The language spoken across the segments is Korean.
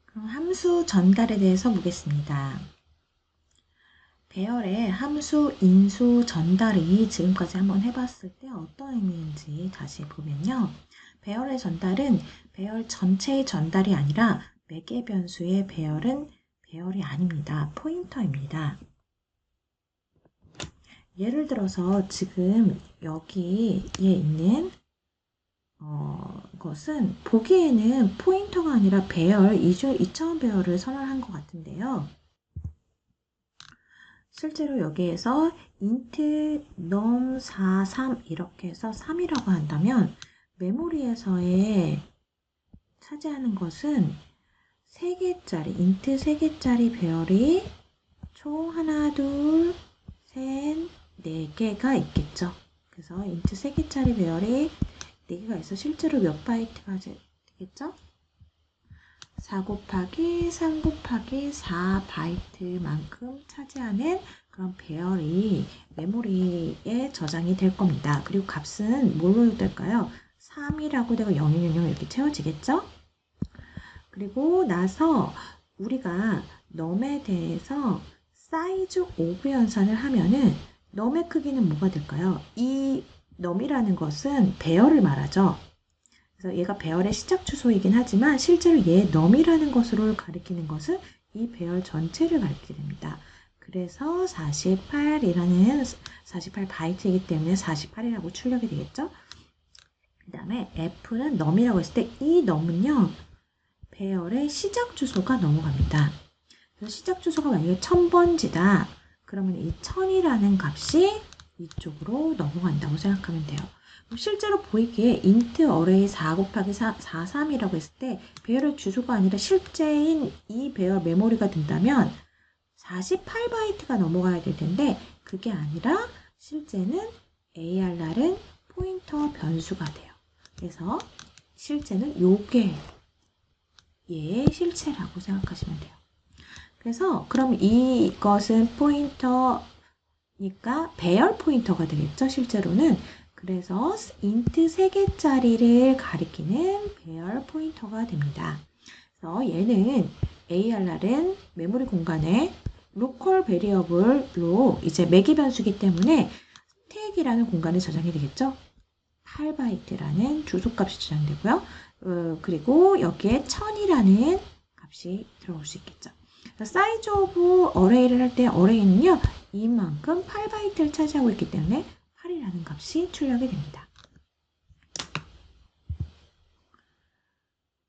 그럼 함수 전달에 대해서 보겠습니다. 배열의 함수, 인수, 전달이 지금까지 한번 해봤을 때 어떤 의미인지 다시 보면요. 배열의 전달은 배열 전체의 전달이 아니라 매개 변수의 배열은 배열이 아닙니다. 포인터입니다. 예를 들어서 지금 여기에 있는 것은 보기에는 포인터가 아니라 배열, 2차원 배열을 선언한 것 같은데요. 실제로 여기에서 int num43 이렇게 해서 3이라고 한다면 메모리에서의 차지하는 것은 3개짜리, int 3개짜리 배열이 총 하나, 둘, 셋, 4개가 있겠죠. 그래서 int 3개짜리 배열이 4개가 있어 실제로 몇 바이트가 되겠죠? 4 곱하기 3 곱하기 4 바이트만큼 차지하는 그런 배열이 메모리에 저장이 될 겁니다. 그리고 값은 뭘로 될까요? 3이라고 되고 000 이렇게 채워지겠죠? 그리고 나서 우리가 num에 대해서 사이즈 오브 연산을 하면은 num의 크기는 뭐가 될까요? 이 num이라는 것은 배열을 말하죠. 그래서 얘가 배열의 시작 주소이긴 하지만 실제로 얘 num이라는 것으로 가리키는 것은 이 배열 전체를 가리키게 됩니다. 그래서 48이라는 48 바이트이기 때문에 48이라고 출력이 되겠죠? 그 다음에 f는 num이라고 했을 때 이 num은요. 배열의 시작 주소가 넘어갑니다. 그래서 시작 주소가 만약에 1000번지다. 그러면 이 1000이라는 값이 이쪽으로 넘어간다고 생각하면 돼요. 실제로 보이기에 int array 4 곱하기 43이라고 했을 때 배열의 주소가 아니라 실제인 이 배열 메모리가 된다면 48바이트가 넘어가야 될 텐데 그게 아니라 실제는 ARR은 포인터 변수가 돼요. 그래서 실제는 요게 얘의 실체라고 생각하시면 돼요. 그래서 그럼 이것은 포인터니까 배열 포인터가 되겠죠, 실제로는. 그래서 int 3개짜리를 가리키는 배열 포인터가 됩니다. 그래서 얘는 ARR은 메모리 공간에 로컬 베리어블로 이제 매개 변수이기 때문에 스택이라는 공간에 저장이 되겠죠. 8바이트라는 주소값이 저장되고요. 그리고 여기에 1000이라는 값이 들어올 수 있겠죠. 사이즈 오브 어레이를 할 때 어레이는요. 이만큼 8바이트를 차지하고 있기 때문에 8이라는 값이 출력이 됩니다.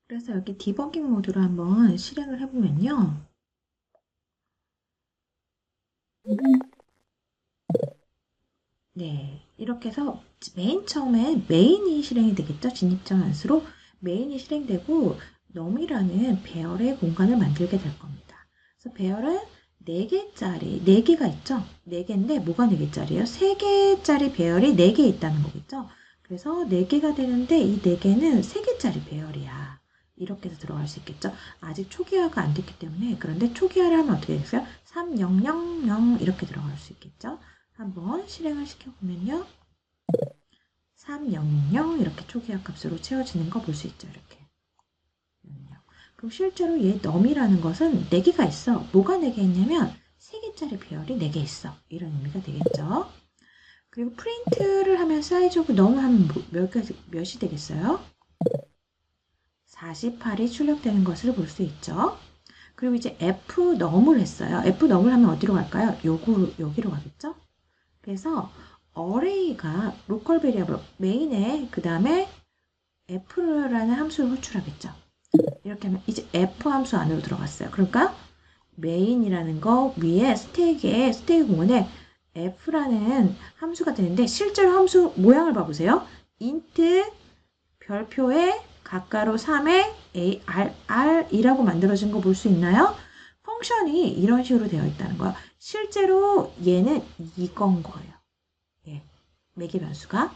그래서 여기 디버깅 모드로 한번 실행을 해보면요. 네, 이렇게 해서 맨 처음에 메인이 실행이 되겠죠. 진입장한수로 메인이 실행되고 num이라는 배열의 공간을 만들게 될 겁니다. 그래서 배열은 4개짜리, 4개가 있죠. 4개인데 뭐가 4개짜리예요? 3개짜리 배열이 4개 있다는 거겠죠. 그래서 4개가 되는데 이 4개는 3개짜리 배열이야. 이렇게 해서 들어갈 수 있겠죠. 아직 초기화가 안 됐기 때문에 그런데 초기화를 하면 어떻게 됐어요? 3000 이렇게 들어갈 수 있겠죠. 한번 실행을 시켜보면요. 3000 이렇게 초기화 값으로 채워지는 거 볼 수 있죠. 이렇게. 그럼 실제로 얘 num이라는 것은 4개가 있어. 뭐가 4개 있냐면 3개짜리 배열이 4개 있어. 이런 의미가 되겠죠. 그리고 프린트를 하면 사이즈 오브 num 하면 몇이 되겠어요? 48이 출력되는 것을 볼 수 있죠. 그리고 이제 f num을 했어요. f num을 하면 어디로 갈까요? 여기로 가겠죠? 그래서 array가 로컬 베리어블 메인에 그 다음에 f라는 함수를 호출하겠죠. 이렇게 하면 이제 f 함수 안으로 들어갔어요. 그러니까 메인이라는 거 위에 스택 공간에 f라는 함수가 되는데 실제로 함수 모양을 봐보세요. int 별표에 가가로 3에 ar이라고 만들어진 거 볼 수 있나요? 펑션이 이런 식으로 되어 있다는 거예요. 실제로 얘는 이건 거예요. 예, 매개 변수가.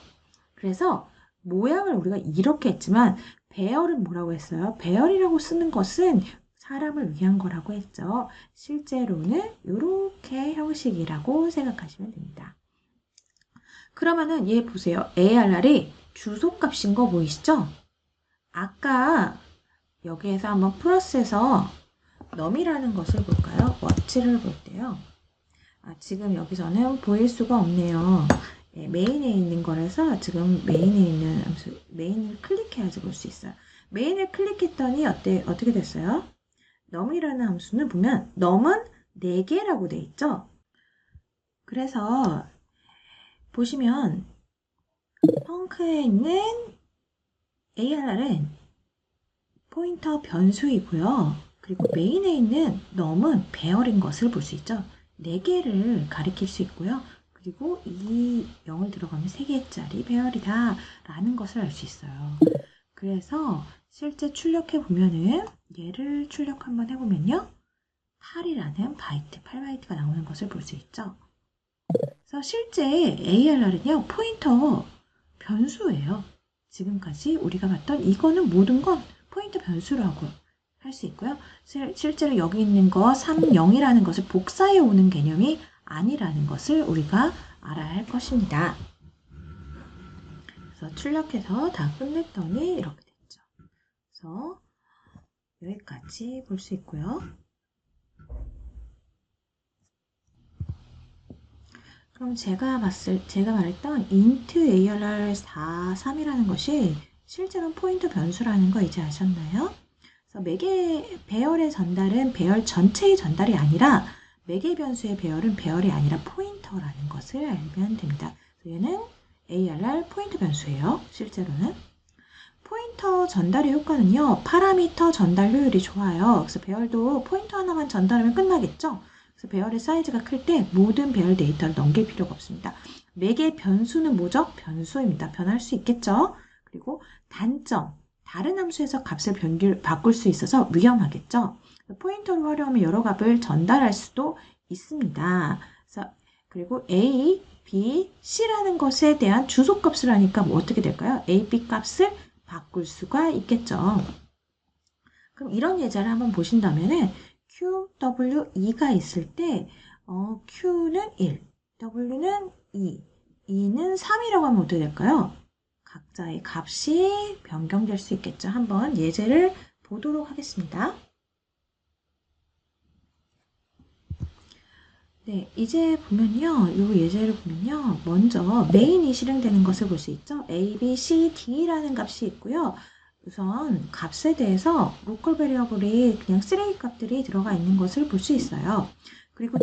그래서 모양을 우리가 이렇게 했지만 배열은 뭐라고 했어요? 배열이라고 쓰는 것은 사람을 위한 거라고 했죠. 실제로는 이렇게 형식이라고 생각하시면 됩니다. 그러면은 얘 보세요. ARR이 주소값인 거 보이시죠? 아까 여기에서 한번 플러스해서 num이라는 것을 볼까요? what를 볼 때요. 지금 여기서는 보일 수가 없네요. 메인에 있는 거라서 지금 메인에 있는 함수, 메인을 클릭해야지 볼 수 있어요. 메인을 클릭했더니 어떻게 됐어요? num이라는 함수는 보면 num은 4개라고 돼 있죠? 그래서 보시면 펑크에 있는 ARR은 포인터 변수이고요. 그리고 메인에 있는 num은 배열인 것을 볼 수 있죠. 4개를 가리킬 수 있고요. 그리고 이 0을 들어가면 3개짜리 배열이다 라는 것을 알 수 있어요. 그래서 실제 출력해 보면은 얘를 출력 한번 해보면요. 8이라는 바이트, 8바이트가 나오는 것을 볼 수 있죠. 그래서 실제 ARR은요, 포인터 변수예요. 지금까지 우리가 봤던 이거는 모든 건 포인터 변수라고 할 수 있고요. 실제로 여기 있는 거 3, 0이라는 것을 복사해 오는 개념이 아니라는 것을 우리가 알아야 할 것입니다. 그래서 출력해서 다 끝냈더니 이렇게 됐죠. 그래서 여기까지 볼 수 있고요. 그럼 제가 말했던 int ARR 43이라는 것이 실제로는 포인터 변수라는 거 이제 아셨나요? 그래서 매개 배열의 전달은 배열 전체의 전달이 아니라 매개 변수의 배열은 배열이 아니라 포인터라는 것을 알면 됩니다. 얘는 ARR 포인터 변수예요. 실제로는. 포인터 전달의 효과는요. 파라미터 전달 효율이 좋아요. 그래서 배열도 포인터 하나만 전달하면 끝나겠죠? 그래서 배열의 사이즈가 클 때 모든 배열 데이터를 넘길 필요가 없습니다. 매개 변수는 뭐죠? 변수입니다. 변할 수 있겠죠? 그리고 단점, 다른 함수에서 값을 바꿀 수 있어서 위험하겠죠? 포인터를 활용하면 여러 값을 전달할 수도 있습니다. 그리고 A, B, C라는 것에 대한 주소값을 하니까 뭐 어떻게 될까요? A, B 값을 바꿀 수가 있겠죠. 그럼 이런 예제를 한번 보신다면은 Q, W, E가 있을 때 Q는 1, W는 2, E는 3이라고 하면 어떻게 될까요? 각자의 값이 변경될 수 있겠죠. 한번 예제를 보도록 하겠습니다. 네, 이제 보면요. 이 예제를 보면요. 먼저 메인이 실행되는 것을 볼 수 있죠. A, B, C, D라는 값이 있고요. 우선 값에 대해서 로컬 베리어블이 그냥 쓰레기 값들이 들어가 있는 것을 볼 수 있어요. 그리고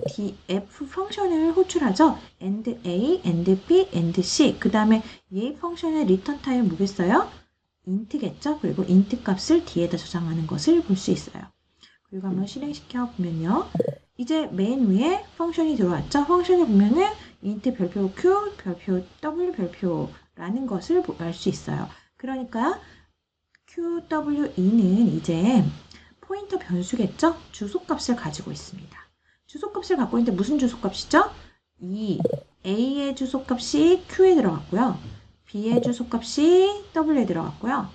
F 펑션을 호출하죠. and A, and B, and C. 그 다음에 얘 펑션의 리턴 타입은 뭐겠어요? int겠죠. 그리고 int 값을 D에다 저장하는 것을 볼 수 있어요. 그리고 한번 실행시켜 보면요. 이제 맨 위에 펑션이 들어왔죠. 펑션을 보면은 int 별표 q, 별표 w, 별표라는 것을 알 수 있어요. 그러니까 qwe는 이제 포인터 변수겠죠? 주소값을 가지고 있습니다. 주소값을 갖고 있는데 무슨 주소값이죠? 이 a의 주소값이 q에 들어갔고요. b의 주소값이 w에 들어갔고요.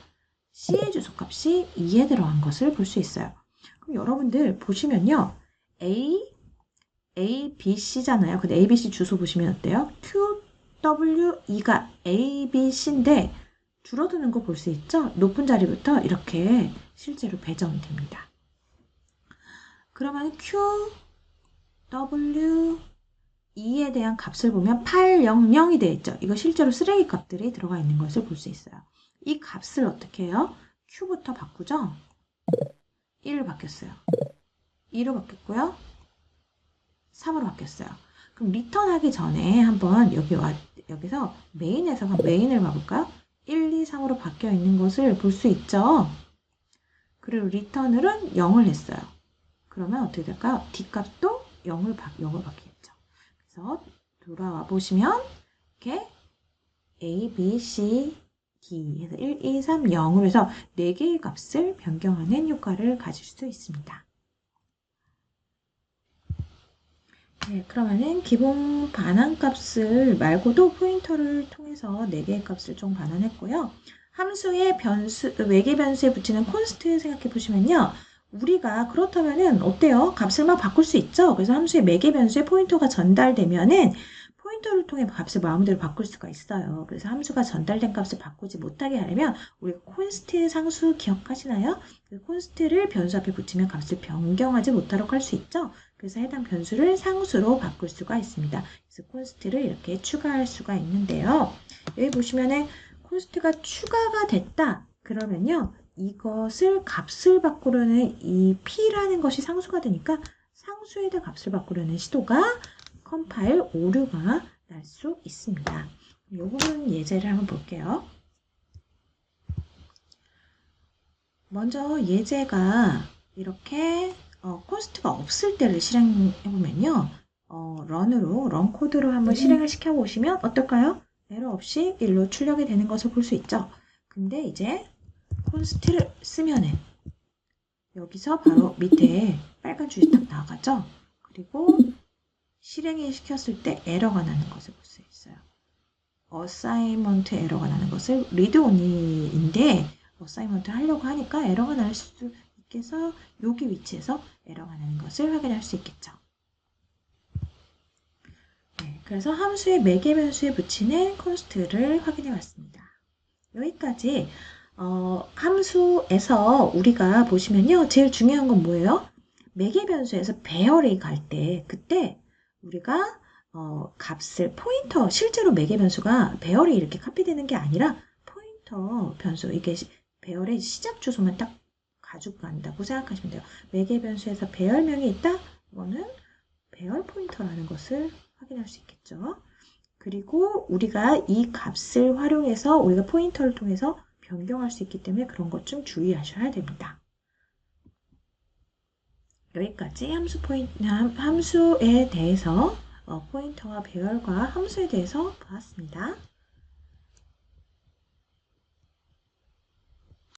c의 주소값이 2에 들어간 것을 볼 수 있어요. 그럼 여러분들 보시면요. A, B, C잖아요. 근데 A, B, C 주소 보시면 어때요? Q, W, E가 A, B, C인데 줄어드는 거 볼 수 있죠? 높은 자리부터 이렇게 실제로 배정이 됩니다. 그러면 Q, W, E에 대한 값을 보면 800이 되어 있죠. 이거 실제로 쓰레기 값들이 들어가 있는 것을 볼 수 있어요. 이 값을 어떻게 해요? Q부터 바꾸죠? 1로 바뀌었어요. 2로 바뀌었고요. 3으로 바뀌었어요. 그럼 리턴하기 전에 한번 여기서 메인에서 메인을 봐볼까요? 1, 2, 3으로 바뀌어 있는 것을 볼 수 있죠. 그리고 리턴을은 0을 했어요. 그러면 어떻게 될까요? D값도 0을 바뀌겠죠. 그래서 돌아와 보시면 이렇게 A, B, C, D 해서 1, 2, 3, 0으로 해서 4개의 값을 변경하는 효과를 가질 수 있습니다. 네, 그러면은 기본 반환값을 말고도 포인터를 통해서 4개의 값을 총 반환했고요. 함수의 외계 변수에 붙이는 콘스트 생각해 보시면요. 우리가 그렇다면은 어때요? 값을 막 바꿀 수 있죠? 그래서 함수의 매개 변수에 포인터가 전달되면은 포인터를 통해 값을 마음대로 바꿀 수가 있어요. 그래서 함수가 전달된 값을 바꾸지 못하게 하려면 우리가 콘스트 상수 기억하시나요? 그 콘스트를 변수 앞에 붙이면 값을 변경하지 못하도록 할 수 있죠. 그래서 해당 변수를 상수로 바꿀 수가 있습니다. 그래서 콘스트를 이렇게 추가할 수가 있는데요. 여기 보시면은 콘스트가 추가가 됐다. 그러면요. 이것을 값을 바꾸려는 이 p라는 것이 상수가 되니까 상수에다 값을 바꾸려는 시도가 컴파일 오류가 날 수 있습니다. 이 부분 예제를 한번 볼게요. 먼저 예제가 이렇게 콘스트가 없을 때를 실행해보면요. 런 코드로 한번 실행을 시켜보시면 어떨까요? 에러 없이 1로 출력이 되는 것을 볼 수 있죠. 근데 이제 콘스트를 쓰면은 여기서 바로 밑에 빨간 줄이 딱 나가죠. 그리고 실행을 시켰을 때 에러가 나는 것을 볼 수 있어요. 어사이먼트 에러가 나는 것을 리드 온리인데 어사이먼트 하려고 하니까 에러가 날 수 있게 해서 여기 위치에서 에러가 나는 것을 확인할 수 있겠죠. 네, 그래서 함수의 매개 변수에 붙이는 콘스트를 확인해 봤습니다. 여기까지 함수에서 우리가 보시면요. 제일 중요한 건 뭐예요? 매개 변수에서 배열이 갈 때 그때 우리가 값을 포인터 실제로 매개 변수가 배열이 이렇게 카피되는 게 아니라 포인터 변수 이게 배열의 시작 주소만 딱 가지고 간다고 생각하시면 돼요. 매개 변수에서 배열명이 있다? 이거는 배열 포인터라는 것을 확인할 수 있겠죠. 그리고 우리가 이 값을 활용해서 우리가 포인터를 통해서 변경할 수 있기 때문에 그런 것 좀 주의하셔야 됩니다. 여기까지 함수에 대해서 포인터와 배열과 함수에 대해서 보았습니다.